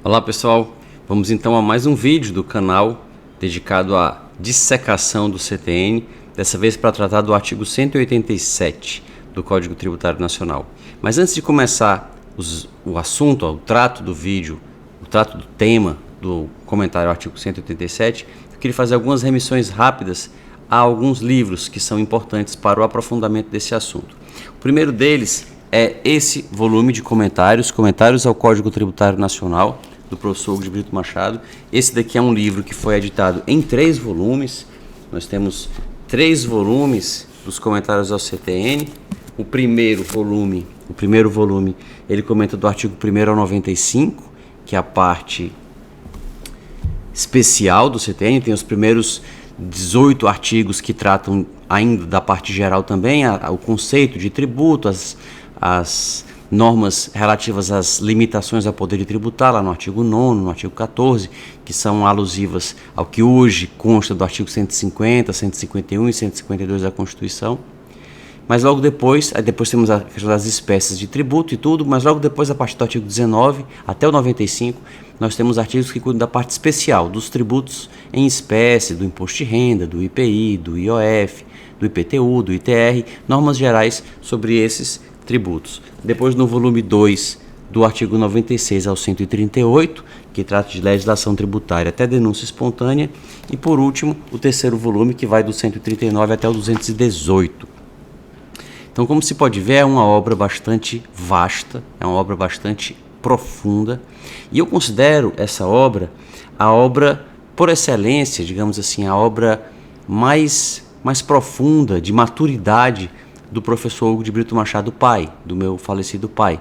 Olá pessoal, vamos então a mais um vídeo do canal dedicado à dissecação do CTN, dessa vez para tratar do artigo 187 do Código Tributário Nacional. Mas antes de começar o assunto, o trato do vídeo, o trato do tema do comentário ao artigo 187, eu queria fazer algumas remissões rápidas a alguns livros que são importantes para o aprofundamento desse assunto. O primeiro deles é esse volume de comentários ao Código Tributário Nacional, do professor Hugo de Brito Machado. Esse daqui é um livro que foi editado em 3 volumes. Nós temos 3 volumes dos comentários ao CTN. O primeiro volume, ele comenta do artigo 1º ao 95, que é a parte especial do CTN. Tem os primeiros 18 artigos que tratam ainda da parte geral também, o conceito de tributo, as normas relativas às limitações ao poder de tributar, lá no artigo 9º, no artigo 14º, que são alusivas ao que hoje consta do artigo 150, 151 e 152 da Constituição. Mas logo depois temos a questão das espécies de tributo e tudo, mas logo depois, a partir do artigo 19 até o 95, nós temos artigos que cuidam da parte especial, dos tributos em espécie, do imposto de renda, do IPI, do IOF, do IPTU, do ITR, normas gerais sobre esses tributos. Depois, no volume 2, do artigo 96 ao 138, que trata de legislação tributária até denúncia espontânea. E, por último, o terceiro volume, que vai do 139 até o 218. Então, como se pode ver, é uma obra bastante vasta, é uma obra bastante profunda. E eu considero essa obra a obra por excelência, digamos assim, a obra mais profunda, de maturidade, do professor Hugo de Brito Machado pai, do meu falecido pai.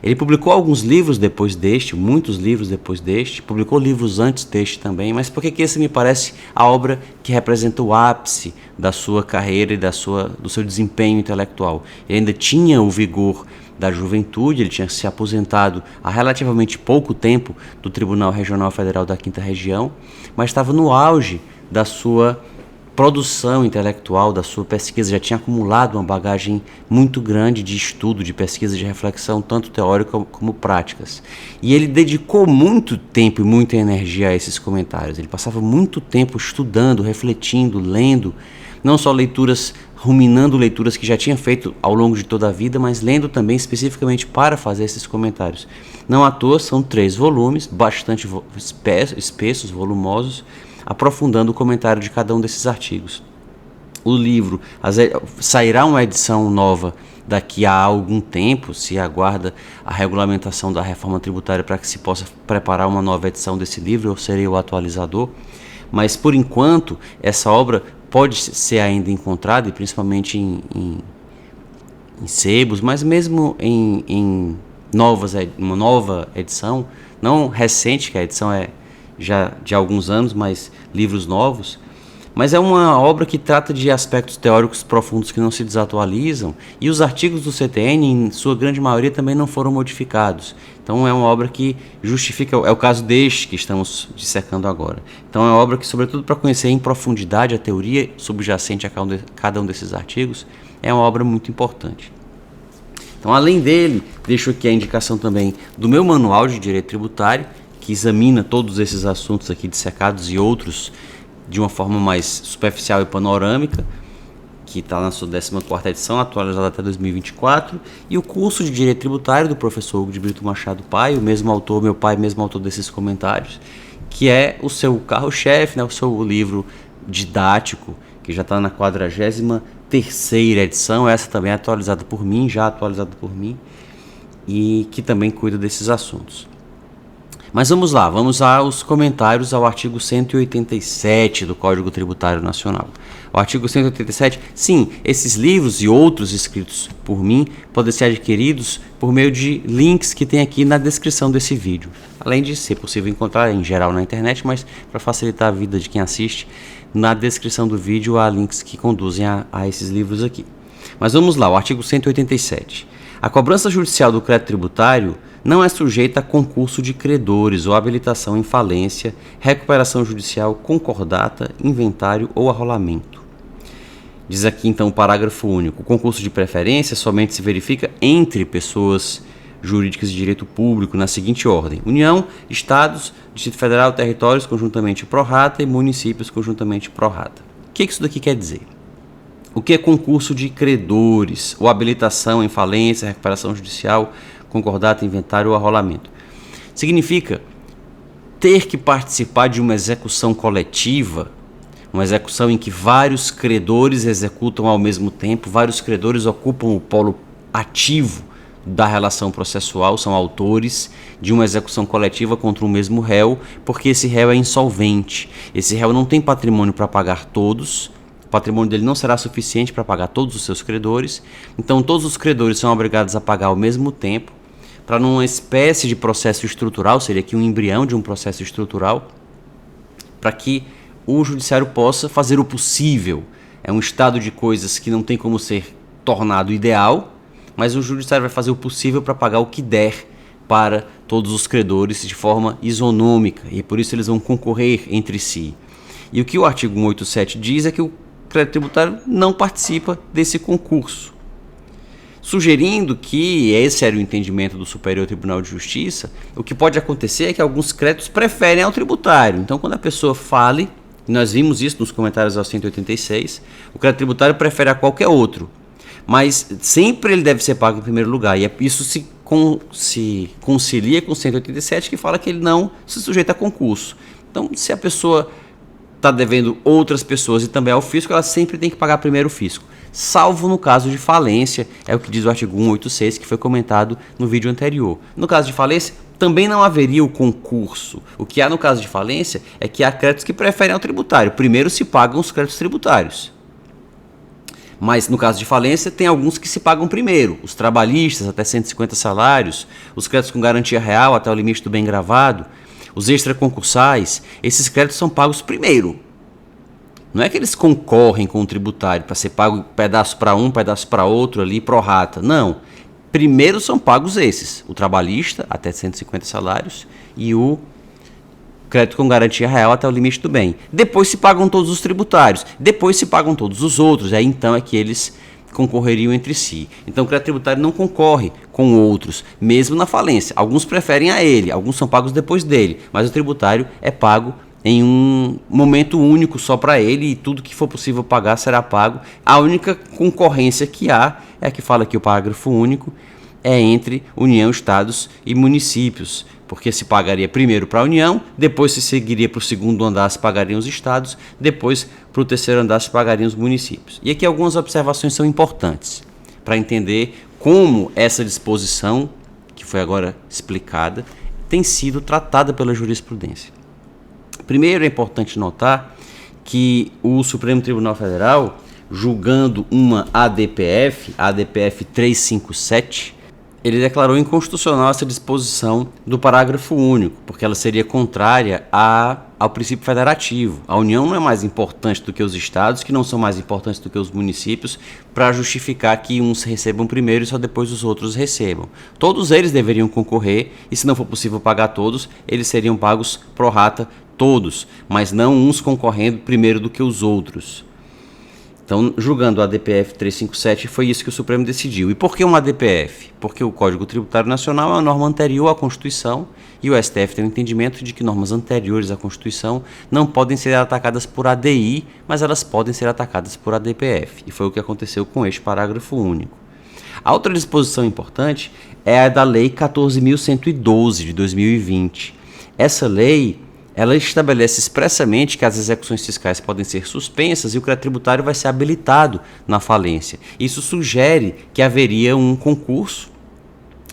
Ele publicou alguns livros depois deste, muitos livros depois deste, publicou livros antes deste também, mas por que esse me parece a obra que representa o ápice da sua carreira e do seu desempenho intelectual? Ele ainda tinha o vigor da juventude, ele tinha se aposentado há relativamente pouco tempo do Tribunal Regional Federal da 5ª Região, mas estava no auge da sua produção intelectual, da sua pesquisa, já tinha acumulado uma bagagem muito grande de estudo, de pesquisa, de reflexão, tanto teórica como práticas. E ele dedicou muito tempo e muita energia a esses comentários. Ele passava muito tempo estudando, refletindo, lendo, não só ruminando leituras que já tinha feito ao longo de toda a vida, mas lendo também especificamente para fazer esses comentários. Não à toa, são 3 volumes, bastante espessos, volumosos, aprofundando o comentário de cada um desses artigos. O livro sairá uma edição nova daqui a algum tempo, se aguarda a regulamentação da reforma tributária para que se possa preparar uma nova edição desse livro. Eu serei o atualizador, mas por enquanto essa obra pode ser ainda encontrada, e principalmente em sebos, mas mesmo em uma nova edição, não recente, que a edição é já de alguns anos, mas livros novos. Mas é uma obra que trata de aspectos teóricos profundos que não se desatualizam, e os artigos do CTN, em sua grande maioria, também não foram modificados. Então é uma obra que justifica, é o caso deste que estamos dissecando agora. Então é uma obra que, sobretudo para conhecer em profundidade a teoria subjacente a cada um desses artigos, é uma obra muito importante. Então, além dele, deixo aqui a indicação também do meu manual de direito tributário, que examina todos esses assuntos aqui dissecados e outros de uma forma mais superficial e panorâmica, que está na sua 14ª edição, atualizada até 2024, e o curso de Direito Tributário do professor Hugo de Brito Machado pai, o mesmo autor, meu pai, mesmo autor desses comentários, que é o seu carro-chefe, né, o seu livro didático, que já está na 43ª edição, essa também é atualizada por mim, e que também cuida desses assuntos. Mas vamos aos comentários ao artigo 187 do Código Tributário Nacional. O artigo 187, sim, esses livros e outros escritos por mim podem ser adquiridos por meio de links que tem aqui na descrição desse vídeo. Além de ser possível encontrar em geral na internet, mas para facilitar a vida de quem assiste, na descrição do vídeo há links que conduzem a esses livros aqui. Mas vamos lá, o artigo 187. A cobrança judicial do crédito tributário não é sujeita a concurso de credores ou habilitação em falência, recuperação judicial, concordata, inventário ou arrolamento. Diz aqui então o parágrafo único: o concurso de preferência somente se verifica entre pessoas jurídicas de direito público na seguinte ordem: União, Estados, Distrito Federal, territórios conjuntamente pro rata e municípios conjuntamente pro rata. O que isso daqui quer dizer? O que é concurso de credores, ou habilitação em falência, recuperação judicial, concordata, inventário ou arrolamento? Significa ter que participar de uma execução coletiva, uma execução em que vários credores executam ao mesmo tempo, vários credores ocupam o polo ativo da relação processual, são autores de uma execução coletiva contra o mesmo réu, porque esse réu é insolvente, esse réu não tem patrimônio para pagar todos, o patrimônio dele não será suficiente para pagar todos os seus credores, então todos os credores são obrigados a pagar ao mesmo tempo, para numa espécie de processo estrutural, seria aqui um embrião de um processo estrutural, para que o judiciário possa fazer o possível. É um estado de coisas que não tem como ser tornado ideal, mas o judiciário vai fazer o possível para pagar o que der para todos os credores de forma isonômica, e por isso eles vão concorrer entre si. E o que o artigo 187 diz é que o crédito tributário não participa desse concurso, sugerindo que, esse era o entendimento do Superior Tribunal de Justiça, o que pode acontecer é que alguns créditos preferem ao tributário. Então, quando a pessoa fale, nós vimos isso nos comentários ao 186, o crédito tributário prefere a qualquer outro, mas sempre ele deve ser pago em primeiro lugar, e isso se concilia com o 187, que fala que ele não se sujeita a concurso. Então, se a pessoa está devendo outras pessoas e também ao fisco, ela sempre tem que pagar primeiro o fisco, salvo no caso de falência, é o que diz o artigo 186, que foi comentado no vídeo anterior. No caso de falência, também não haveria o concurso. O que há no caso de falência é que há créditos que preferem ao tributário. Primeiro se pagam os créditos tributários. Mas no caso de falência, tem alguns que se pagam primeiro. Os trabalhistas, até 150 salários, os créditos com garantia real, até o limite do bem gravado, os extraconcursais, esses créditos são pagos primeiro. Não é que eles concorrem com o tributário para ser pago pedaço para um, pedaço para outro ali, pro rata. Não. Primeiro são pagos esses, o trabalhista, até 150 salários, e o crédito com garantia real até o limite do bem. Depois se pagam todos os tributários, depois se pagam todos os outros, aí então é que eles concorreriam entre si. Então o crédito tributário não concorre com outros, mesmo na falência. Alguns preferem a ele, alguns são pagos depois dele, mas o tributário é pago em um momento único só para ele, e tudo que for possível pagar será pago. A única concorrência que há, é a que fala aqui o parágrafo único, é entre União, Estados e municípios, porque se pagaria primeiro para a União, depois se seguiria para o segundo andar, se pagariam os estados, depois para o terceiro andar se pagariam os municípios. E aqui algumas observações são importantes para entender como essa disposição, que foi agora explicada, tem sido tratada pela jurisprudência. Primeiro, é importante notar que o Supremo Tribunal Federal, julgando uma ADPF, a ADPF 357, ele declarou inconstitucional essa disposição do parágrafo único, porque ela seria contrária ao princípio federativo. A União não é mais importante do que os estados, que não são mais importantes do que os municípios, para justificar que uns recebam primeiro e só depois os outros recebam. Todos eles deveriam concorrer, e se não for possível pagar todos, eles seriam pagos pro rata todos, mas não uns concorrendo primeiro do que os outros. Então, julgando a ADPF 357, foi isso que o Supremo decidiu. E por que uma ADPF? Porque o Código Tributário Nacional é uma norma anterior à Constituição, e o STF tem o entendimento de que normas anteriores à Constituição não podem ser atacadas por ADI, mas elas podem ser atacadas por ADPF. E foi o que aconteceu com este parágrafo único. A outra disposição importante é a da Lei 14.112, de 2020. Essa lei, ela estabelece expressamente que as execuções fiscais podem ser suspensas e o crédito tributário vai ser habilitado na falência. Isso sugere que haveria um concurso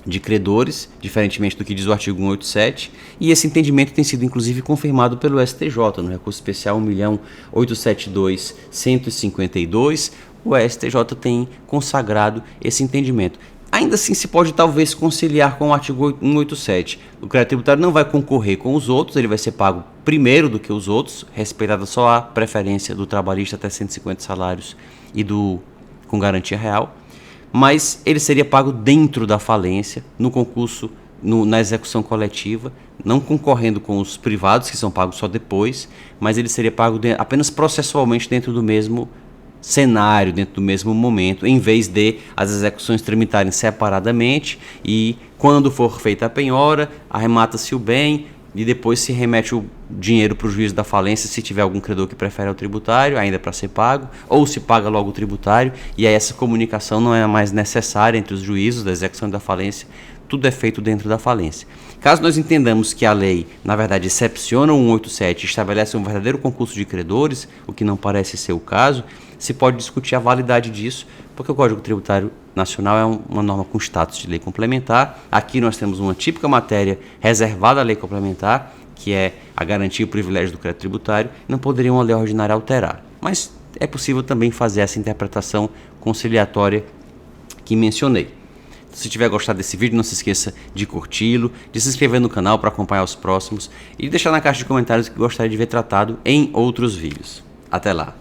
de credores, diferentemente do que diz o artigo 187, e esse entendimento tem sido inclusive confirmado pelo STJ, no recurso especial 1.872.152, o STJ tem consagrado esse entendimento. Ainda assim, se pode talvez conciliar com o artigo 187. O crédito tributário não vai concorrer com os outros, ele vai ser pago primeiro do que os outros, respeitada só a preferência do trabalhista até 150 salários e do com garantia real, mas ele seria pago dentro da falência, no concurso, na execução coletiva, não concorrendo com os privados, que são pagos só depois, mas ele seria pago apenas processualmente dentro do mesmo cenário, dentro do mesmo momento, em vez de as execuções tramitarem separadamente e, quando for feita a penhora, arremata-se o bem e depois se remete o dinheiro para o juízo da falência, se tiver algum credor que prefere ao tributário, ainda para ser pago, ou se paga logo o tributário, e aí essa comunicação não é mais necessária entre os juízos da execução da falência, tudo é feito dentro da falência. Caso nós entendamos que a lei, na verdade, excepciona o 187 e estabelece um verdadeiro concurso de credores, o que não parece ser o caso, se pode discutir a validade disso, porque o Código Tributário Nacional é uma norma com status de lei complementar. Aqui nós temos uma típica matéria reservada à lei complementar, que é a garantia e o privilégio do crédito tributário, não poderia uma lei ordinária alterar. Mas é possível também fazer essa interpretação conciliatória que mencionei. Se tiver gostado desse vídeo, não se esqueça de curti-lo, de se inscrever no canal para acompanhar os próximos e de deixar na caixa de comentários o que gostaria de ver tratado em outros vídeos. Até lá!